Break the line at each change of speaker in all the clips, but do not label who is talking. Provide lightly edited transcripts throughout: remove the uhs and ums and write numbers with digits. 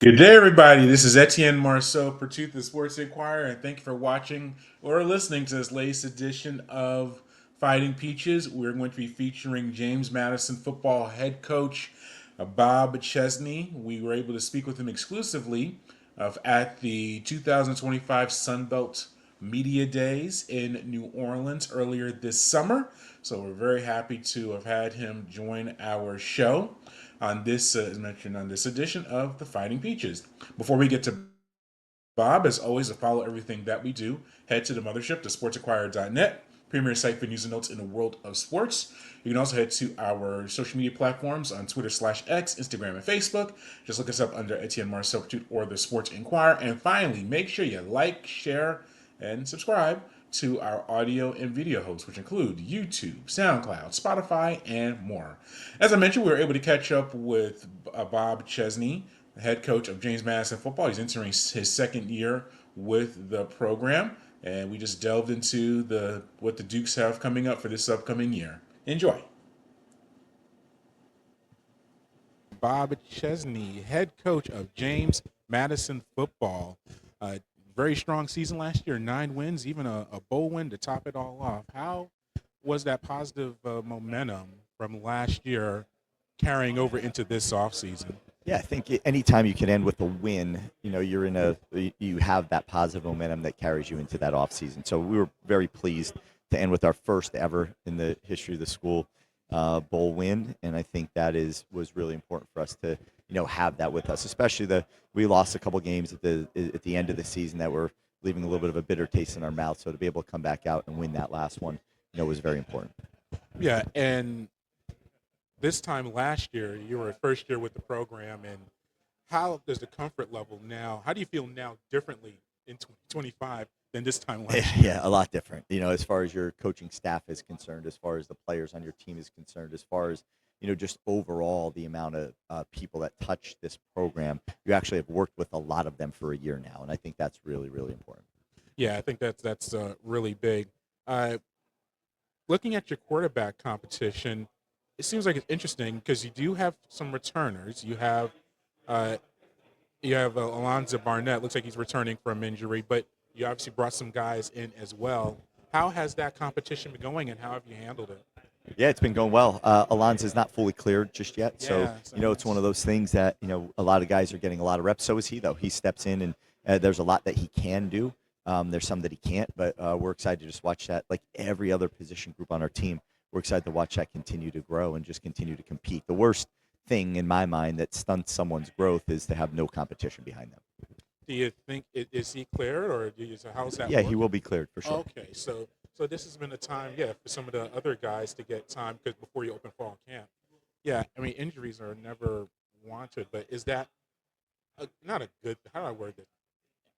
Good day, everybody. This is Etienne Marceau, Pursuit the Sports Inquirer, and thank you for watching or listening to this latest edition of Fighting Peaches. We're going to be featuring James Madison football head coach Bob Chesney. We were able to speak with him exclusively at the 2025 Sun Belt Media Days in New Orleans earlier this summer. So we're very happy to have had him join our show on this, as mentioned, on this edition of the Fighting Peaches. Before we get to Bob, as always, to follow everything that we do, head to the mothership, to sportsinquirer.net, premier site for news and notes in the world of sports. You can also head to our social media platforms on Twitter/X, Instagram, and Facebook. Just look us up under Etienne Marceau or the Sports Inquirer. And finally, make sure you like, share, and subscribe to our audio and video hosts, which include YouTube, SoundCloud, Spotify, and more. As I mentioned, we were able to catch up with Bob Chesney, the head coach of James Madison football. He's entering his second year with the program, and we just delved into what the Dukes have coming up for this upcoming year. Enjoy. Bob Chesney, head coach of James Madison football. Very strong season last year, 9 wins, even a bowl win to top it all off. How was that positive momentum from last year carrying over into this offseason?
Yeah, I think anytime you can end with a win, you have that positive momentum that carries you into that offseason. So we were very pleased to end with our first ever in the history of the school bowl win, and I think was really important for us to have that with us. Especially we lost a couple games at the end of the season that were leaving a little bit of a bitter taste in our mouth. So to be able to come back out and win that last one, was very important.
Yeah, and this time last year, you were first year with the program, and how does the comfort level now? How do you feel now differently in 2025 than this time last year?
Yeah, a lot different. As far as your coaching staff is concerned, as far as the players on your team is concerned, as far as just overall the amount of people that touch this program. You actually have worked with a lot of them for a year now, and I think that's really, really important.
Yeah, I think that's really big. Uh, Looking at your quarterback competition, it seems like it's interesting because you do have some returners. Uh, you have Alanza Barnett. Looks like he's returning from injury, but you obviously brought some guys in as well. How has that competition been going, and how have you handled it?
Yeah, it's been going well. Alonzo's not fully cleared just yet, so
Yeah, so
it's one of those things that a lot of guys are getting a lot of reps. So is he, though. He steps in, and there's a lot that he can do. There's some that he can't, but we're excited to just watch that. Like every other position group on our team, we're excited to watch that continue to grow and just continue to compete. The worst thing in my mind that stunts someone's growth is to have no competition behind them.
do you think is he cleared, or so how's that
Yeah,
work?
he will be cleared for sure.
Okay, so this has been a time, yeah, for some of the other guys to get time because before you open fall camp. Yeah, I mean injuries are never wanted, but is that not a good? How do I word this?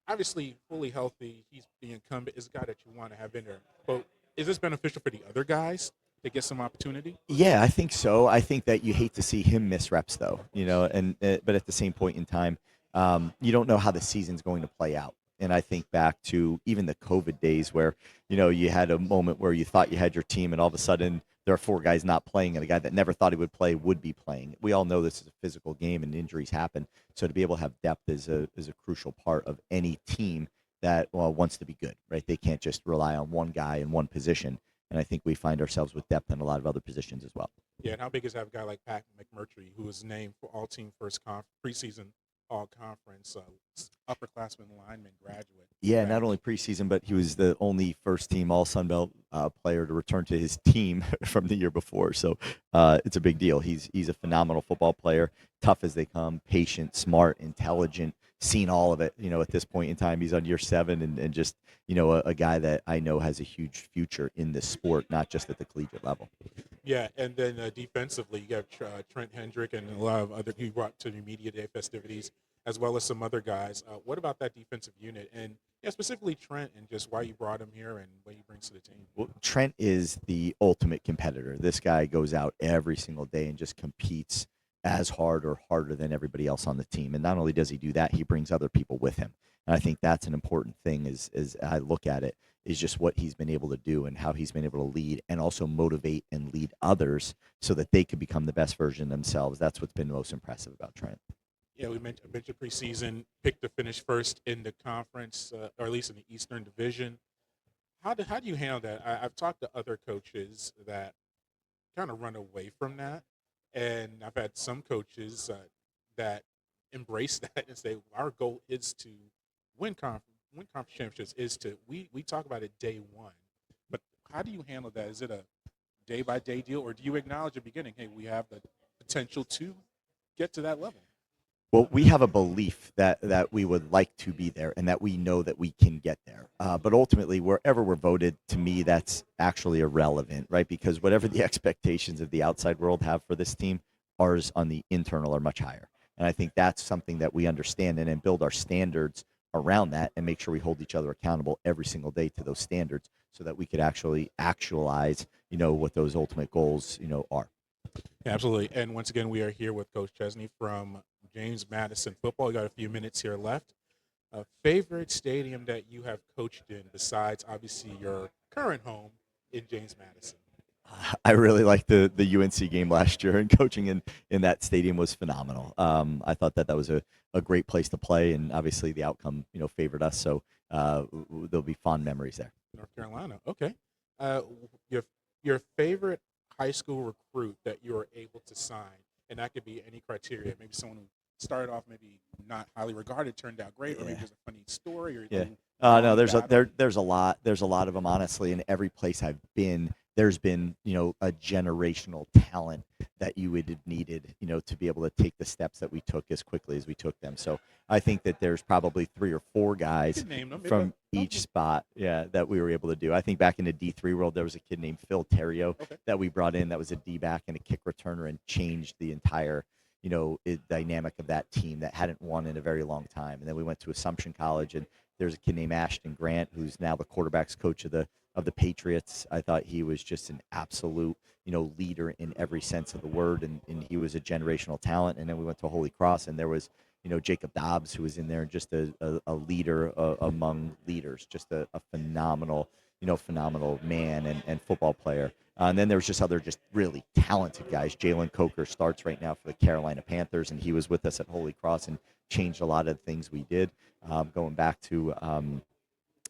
Obviously, fully healthy, he's the incumbent, is a guy that you want to have in there. But is this beneficial for the other guys to get some opportunity?
Yeah, I think so. I think that you hate to see him miss reps, though. And but at the same point in time, you don't know how the season's going to play out. And I think back to even the COVID days where you had a moment where you thought you had your team, and all of a sudden there are four guys not playing, and a guy that never thought he would play would be playing. We all know this is a physical game, and injuries happen. So to be able to have depth is a crucial part of any team that wants to be good, right? They can't just rely on one guy in one position. And I think we find ourselves with depth in a lot of other positions as well.
Yeah, and how big is that guy like Pat McMurtry, who was named for all team preseason all conference upperclassman lineman graduate?
Yeah, not only preseason, but he was the only first team All Sun Belt player to return to his team from the year before. So it's a big deal. He's a phenomenal football player, tough as they come, patient, smart, intelligent, seen all of it. At this point in time, he's on year 7 and just a guy that I know has a huge future in this sport, not just at the collegiate level.
Yeah, and then defensively, you got Trent Hendrick and a lot of other he brought to the media day festivities, as well as some other guys. What about that defensive unit, and yeah, specifically Trent, and just why you brought him here and what he brings to the team?
Well, Trent is the ultimate competitor. This guy goes out every single day and just competes as hard or harder than everybody else on the team. And not only does he do that, he brings other people with him. And I think that's an important thing as I look at it, is just what he's been able to do and how he's been able to lead and also motivate and lead others so that they could become the best version of themselves. That's what's been most impressive about Trent.
Yeah, we mentioned preseason, picked to finish first in the conference, or at least in the Eastern Division. How do you handle that? I've talked to other coaches that kind of run away from that, and I've had some coaches that embrace that and say our goal is to win conference championships. Is to we talk about it day one, but how do you handle that? Is it a day by day deal, or do you acknowledge at the beginning, hey, we have the potential to get to that level?
Well, we have a belief that we would like to be there and that we know that we can get there. But ultimately, wherever we're voted, to me, that's actually irrelevant, right? Because whatever the expectations of the outside world have for this team, ours on the internal are much higher. And I think that's something that we understand and then build our standards around that and make sure we hold each other accountable every single day to those standards so that we could actually actualize, what those ultimate goals, are.
Yeah, absolutely. And once again, we are here with Coach Chesney from James Madison Football. We got a few minutes here left. A favorite stadium that you have coached in, besides obviously your current home in James Madison?
I really liked the UNC game last year, and coaching in that stadium was phenomenal. I thought that was a great place to play, and obviously the outcome favored us. So there'll be fond memories there.
North Carolina. Okay. Uh, your your favorite high school recruit that you were able to sign, and that could be any criteria. Maybe someone who started off maybe not highly regarded, turned out great, or maybe
Yeah.
there's a funny story or
Yeah. No,
long
there's a
battle.
there's a lot of them honestly. In every place I've been, there's been a generational talent that you would have needed to be able to take the steps that we took as quickly as we took them. So I think that there's probably three or four
You
guys
can name them, but
from each spot, yeah, that we were able to do. I think back in the D3 world, there was a kid named Phil Terrio
okay.
that we brought in that was a D back and a kick returner and changed the entire dynamic of that team that hadn't won in a very long time. And then we went to Assumption College, and there's a kid named Ashton Grant who's now the quarterbacks coach of the Patriots. I thought he was just an absolute leader in every sense of the word, and he was a generational talent. And then we went to Holy Cross, and there was Jacob Dobbs, who was in there, and just a leader among leaders, just a phenomenal phenomenal man and football player. And then there was just other just really talented guys. Jalen Coker starts right now for the Carolina Panthers, and he was with us at Holy Cross and changed a lot of the things we did. Going back to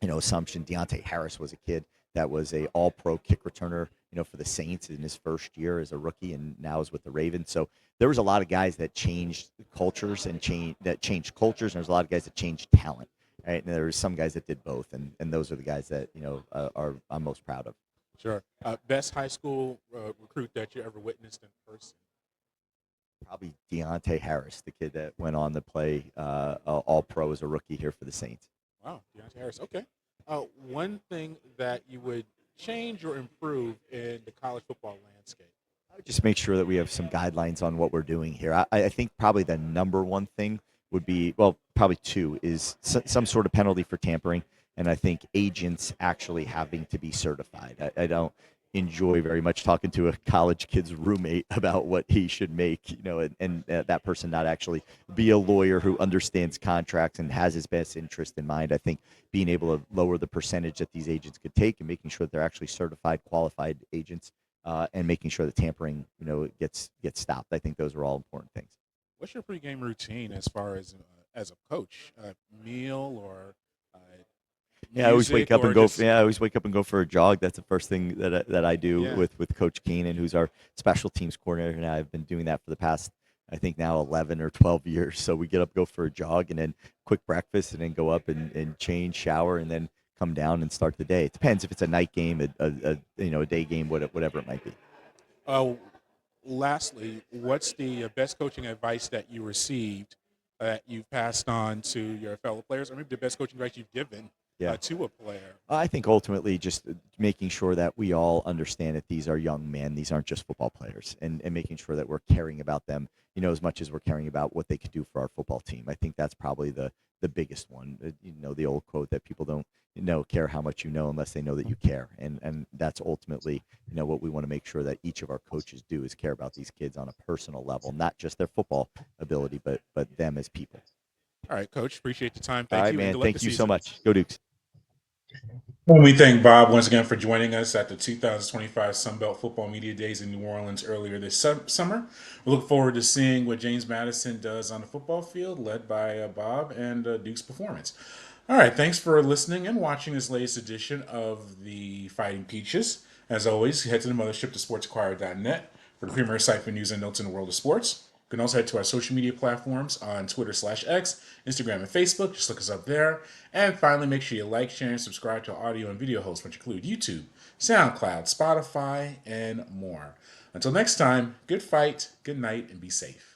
Assumption, Deontay Harris was a kid that was a All-Pro kick returner, for the Saints in his first year as a rookie, and now is with the Ravens. So there was a lot of guys that changed cultures and changed cultures, and there's a lot of guys that changed talent. Right, and there was some guys that did both, and those are the guys that are I'm most proud of.
Sure. Best high school recruit that you ever witnessed in person?
Probably Deontay Harris, the kid that went on to play All Pro as a rookie here for the Saints.
Wow, Deontay Harris. Okay. One thing that you would change or improve in the college football landscape?
I would just make sure that we have some guidelines on what we're doing here. I think probably the number one thing would be, well, probably two, is some sort of penalty for tampering, and I think agents actually having to be certified. I don't enjoy very much talking to a college kid's roommate about what he should make, and that person not actually be a lawyer who understands contracts and has his best interest in mind. I think being able to lower the percentage that these agents could take and making sure that they're actually certified, qualified agents, and making sure the tampering, gets stopped. I think those are all important things.
What's your pregame routine as a coach? Meal or uh,
Yeah, I always wake
music
up
or
and go.
just
Yeah, I always wake up and go for a jog. That's the first thing that I do
yeah?
with Coach Keenan, who's our special teams coordinator, and I've been doing that for the past, I think now 11 or 12 years. So we get up, go for a jog, and then quick breakfast, and then go up and change, shower, and then come down and start the day. It depends if it's a night game, a day game, whatever it might be.
Uh, Lastly, what's the best coaching advice that you received that you've passed on to your fellow players, or maybe the best coaching advice you've given
Yeah.
to a player?
I think ultimately just making sure that we all understand that these are young men. These aren't just football players, and making sure that we're caring about them, as much as we're caring about what they could do for our football team. I think that's probably the biggest one. The old quote that people don't care how much you know unless they know that you care, and that's ultimately what we want to make sure that each of our coaches do is care about these kids on a personal level, not just their football ability, but them as people.
All right, Coach. Appreciate the time.
All
Thank
right,
you, and
man.
good luck
Thank
this
you so
season.
much. Go Dukes.
Well, we thank Bob once again for joining us at the 2025 Sunbelt Football Media Days in New Orleans earlier this summer. We look forward to seeing what James Madison does on the football field, led by Bob and Duke's performance. All right, thanks for listening and watching this latest edition of the Fighting Peaches. As always, head to the mothership to sportsinquirer.net for the premier site for news and notes in the world of sports. You can also head to our social media platforms on Twitter/X, Instagram, and Facebook. Just look us up there. And finally, make sure you like, share, and subscribe to our audio and video hosts, which include YouTube, SoundCloud, Spotify, and more. Until next time, good fight, good night, and be safe.